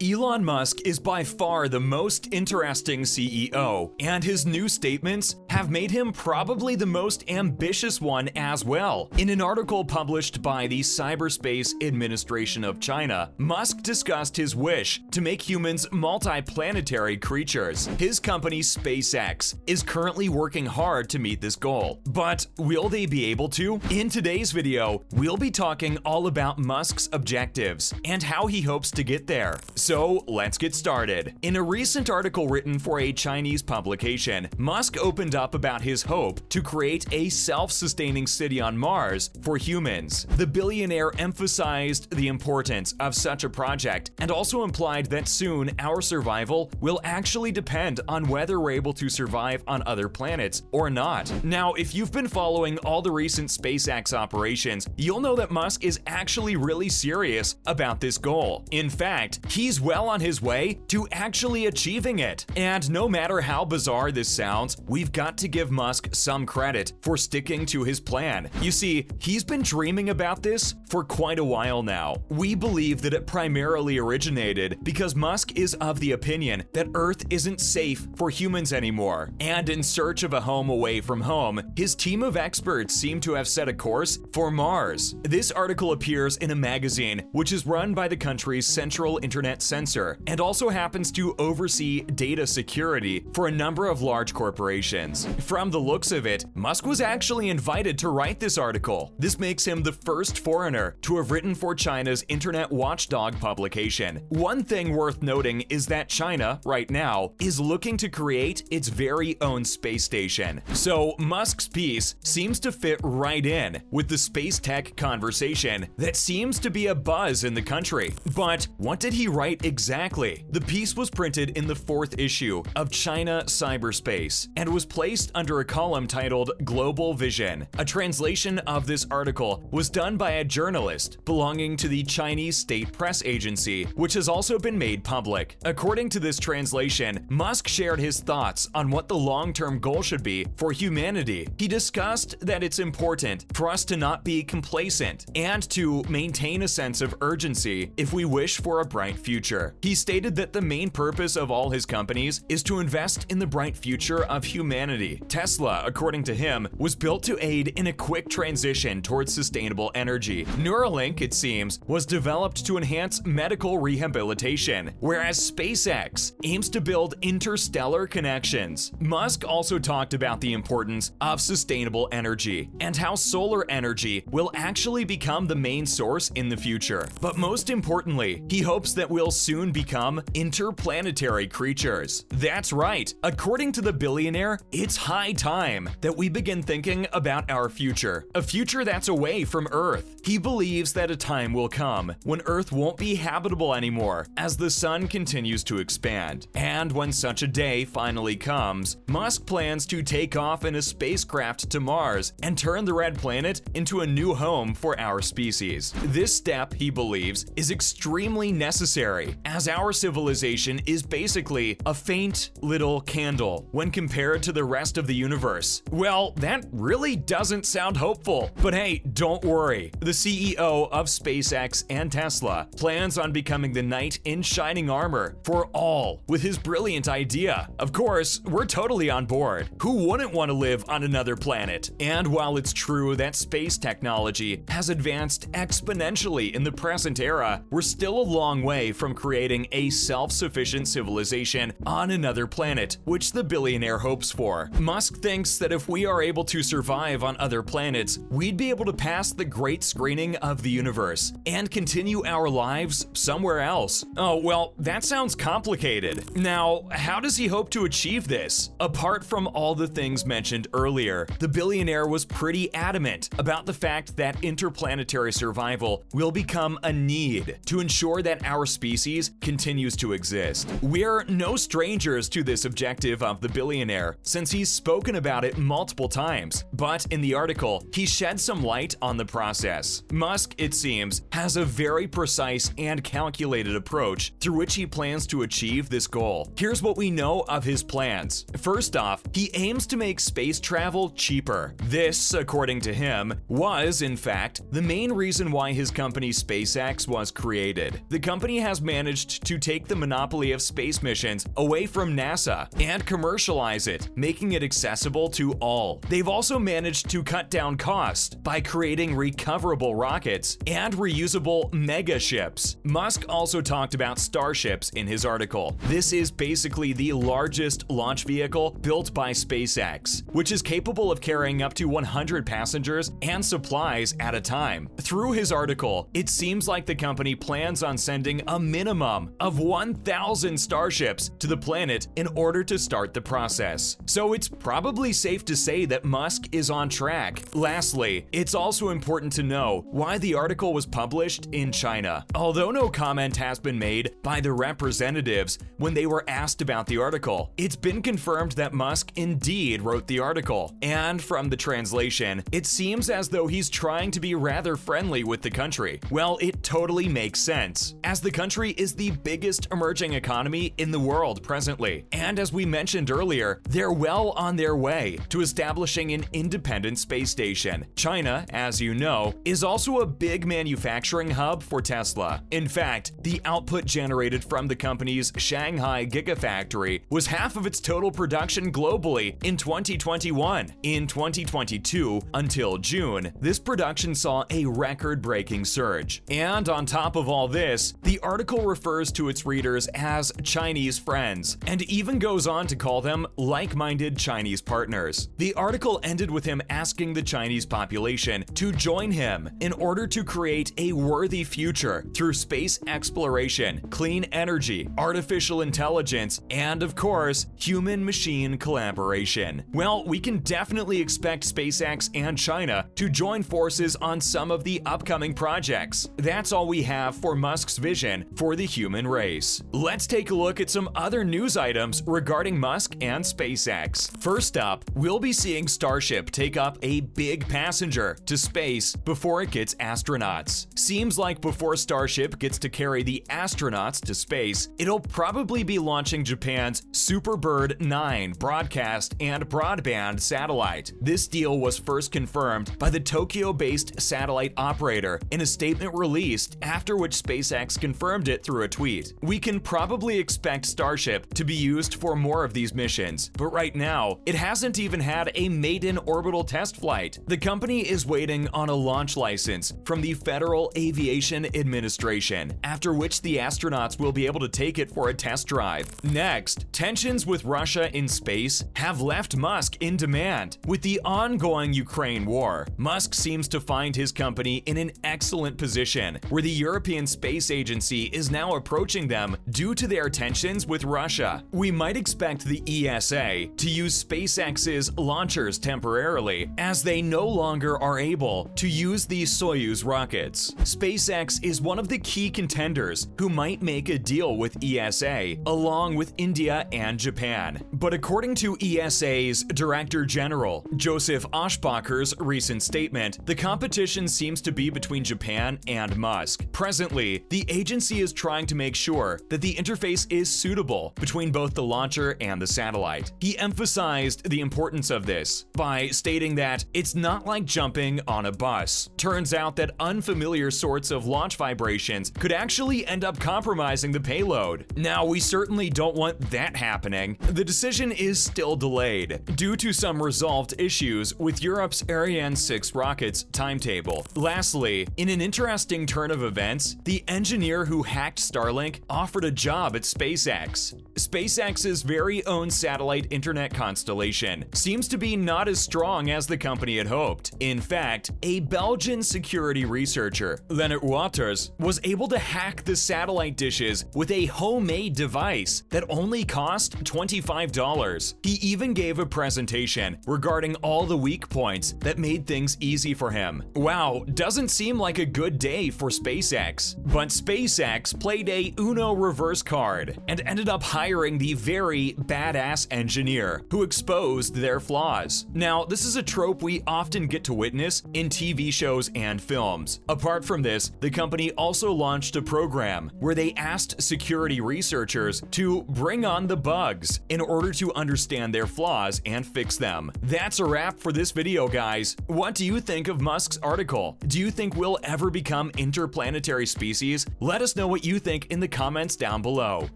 Elon Musk is by far the most interesting CEO, and his new statements have made him probably the most ambitious one as well. In an article published by the Cyberspace Administration of China, Musk discussed his wish to make humans multi-planetary creatures. His company SpaceX is currently working hard to meet this goal, but will they be able to? In today's video, we'll be talking all about Musk's objectives and how he hopes to get there. So let's get started. In a recent article written for a Chinese publication, Musk opened up about his hope to create a self-sustaining city on Mars for humans. The billionaire emphasized the importance of such a project and also implied that soon our survival will actually depend on whether we're able to survive on other planets or not. Now, if you've been following all the recent SpaceX operations, you'll know that Musk is actually really serious about this goal. In fact, he's well on his way to actually achieving it. And no matter how bizarre this sounds, we've got to give Musk some credit for sticking to his plan. You see, he's been dreaming about this for quite a while now. We believe that it primarily originated because Musk is of the opinion that Earth isn't safe for humans anymore. And in search of a home away from home, his team of experts seem to have set a course for Mars. This article appears in a magazine which is run by the country's central internet censor and also happens to oversee data security for a number of large corporations. From the looks of it, Musk was actually invited to write this article. This makes him the first foreigner to have written for China's internet watchdog publication. One thing worth noting is that China, right now, is looking to create its very own space station. So Musk's piece seems to fit right in with the space tech conversation that seems to be a buzz in the country. But what did he write exactly? The piece was printed in the 4th issue of China Cyberspace and was placed under a column titled Global Vision. A translation of this article was done by a journalist belonging to the Chinese state press agency, which has also been made public. According to this translation, Musk shared his thoughts on what the long-term goal should be for humanity. He discussed that it's important for us to not be complacent and to maintain a sense of urgency if we wish for a bright future. He stated that the main purpose of all his companies is to invest in the bright future of humanity. Tesla, according to him, was built to aid in a quick transition towards sustainable energy. Neuralink, it seems, was developed to enhance medical rehabilitation, whereas SpaceX aims to build interstellar connections. Musk also talked about the importance of sustainable energy and how solar energy will actually become the main source in the future. But most importantly, he hopes that we'll soon become interplanetary creatures. That's right. According to the billionaire, it's high time that we begin thinking about our future, a future that's away from Earth. He believes that a time will come when Earth won't be habitable anymore as the sun continues to expand. And when such a day finally comes, Musk plans to take off in a spacecraft to Mars and turn the red planet into a new home for our species. This step, he believes, is extremely necessary as our civilization is basically a faint little candle when compared to the rest of the universe. Well, that really doesn't sound hopeful. But hey, don't worry. The CEO of SpaceX and Tesla plans on becoming the knight in shining armor for all with his brilliant idea. Of course, we're totally on board. Who wouldn't want to live on another planet? And while it's true that space technology has advanced exponentially in the present era, we're still a long way from creating a self-sufficient civilization on another planet, which the billionaire hopes for. Musk thinks that if we are able to survive on other planets, we'd be able to pass the great screening of the universe and continue our lives somewhere else. Oh, well, that sounds complicated. Now, how does he hope to achieve this? Apart from all the things mentioned earlier, the billionaire was pretty adamant about the fact that interplanetary survival will become a need to ensure that our species continues to exist. We're no strangers to this objective of the billionaire, since he's spoken about it multiple times. But in the article, he shed some light on the process. Musk, it seems, has a very precise and calculated approach through which he plans to achieve this goal. Here's what we know of his plans. First off, he aims to make space travel cheaper. This, according to him, was, in fact, the main reason why his company SpaceX was created. The company has managed to take the monopoly of space missions away from NASA and commercialize it, making it accessible to all. They've also managed to cut down cost by creating recoverable rockets and reusable mega ships. Musk also talked about Starships in his article. This is basically the largest launch vehicle built by SpaceX, which is capable of carrying up to 100 passengers and supplies at a time. Through his article, it seems like the company plans on sending a minimum of 1,000 Starships to the planet in order to start the process. So it's probably safe to say that Musk is on track. Lastly, it's also important to know why the article was published in China. Although no comment has been made by the representatives when they were asked about the article, it's been confirmed that Musk indeed wrote the article. And from the translation, it seems as though he's trying to be rather friendly with the country. Well, it totally makes sense, as the country is the biggest emerging economy in the world presently. And as we mentioned earlier, they're well on their way to establishing an independent space station. China, as you know, is also a big manufacturing hub for Tesla. In fact, the output generated from the company's Shanghai Gigafactory was half of its total production globally in 2021. In 2022, until June, this production saw a record-breaking surge. And on top of all this, the article refers to its readers as Chinese friends, and even goes on to call them like-minded Chinese partners. The article ended with him asking the Chinese population to join him in order to create a worthy future through space exploration, clean energy, artificial intelligence, and of course, human-machine collaboration. Well, we can definitely expect SpaceX and China to join forces on some of the upcoming projects. That's all we have for Musk's vision for the human race. Let's take a look at some other news items regarding Musk and SpaceX. First up, we'll be seeing Starship take up a big passenger to space before it gets astronauts. Seems like before Starship gets to carry the astronauts to space, it'll probably be launching Japan's Superbird 9 broadcast and broadband satellite. This deal was first confirmed by the Tokyo-based satellite operator in a statement released, after which SpaceX confirmed it through a tweet. We can probably expect Starship to be used for more of these missions, but right now, it hasn't even had a maiden orbital test flight. The company is waiting on a launch license from the Federal Aviation Administration, after which the astronauts will be able to take it for a test drive. Next, tensions with Russia in space have left Musk in demand. With the ongoing Ukraine war, Musk seems to find his company in an excellent position, where the European Space Agency is now approaching them due to their tensions with Russia. We might expect the ESA to use SpaceX's launchers temporarily, as they no longer are able to use the Soyuz rockets. SpaceX is one of the key contenders who might make a deal with ESA, along with India and Japan. But according to ESA's Director General, Joseph Oshbacher's recent statement, the competition seems to be between Japan and Musk. Presently, the agency is trying to make sure that the interface is suitable between both the launcher and the satellite. He emphasized the importance of this by stating that it's not like jumping on a bus. Turns out that unfamiliar sorts of launch vibrations could actually end up compromising the payload. Now, we certainly don't want that happening. The decision is still delayed due to some resolved issues with Europe's Ariane 6 rocket's timetable. Lastly, in an interesting turn of events, the engineer who hacked Starlink offered a job at SpaceX. SpaceX's very own satellite internet constellation seems to be not as strong as the company had hoped. In fact, a Belgian security researcher, Lennart Waters, was able to hack the satellite dishes with a homemade device that only cost $25. He even gave a presentation regarding all the weak points that made things easy for him. Wow, doesn't seem like a good day for SpaceX. But SpaceX played a Uno reverse card and ended up hiring the very badass engineer who exposed their flaws. Now, this is a trope we often get to witness in TV shows and films. Apart from this, the company also launched a program where they asked security researchers to bring on the bugs in order to understand their flaws and fix them. That's a wrap for this video, guys. What do you think of Musk's article? Do you think we'll ever become interconnected interplanetary species? Let us know what you think in the comments down below.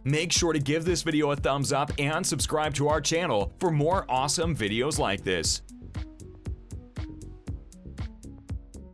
Make sure to give this video a thumbs up and subscribe to our channel for more awesome videos like this.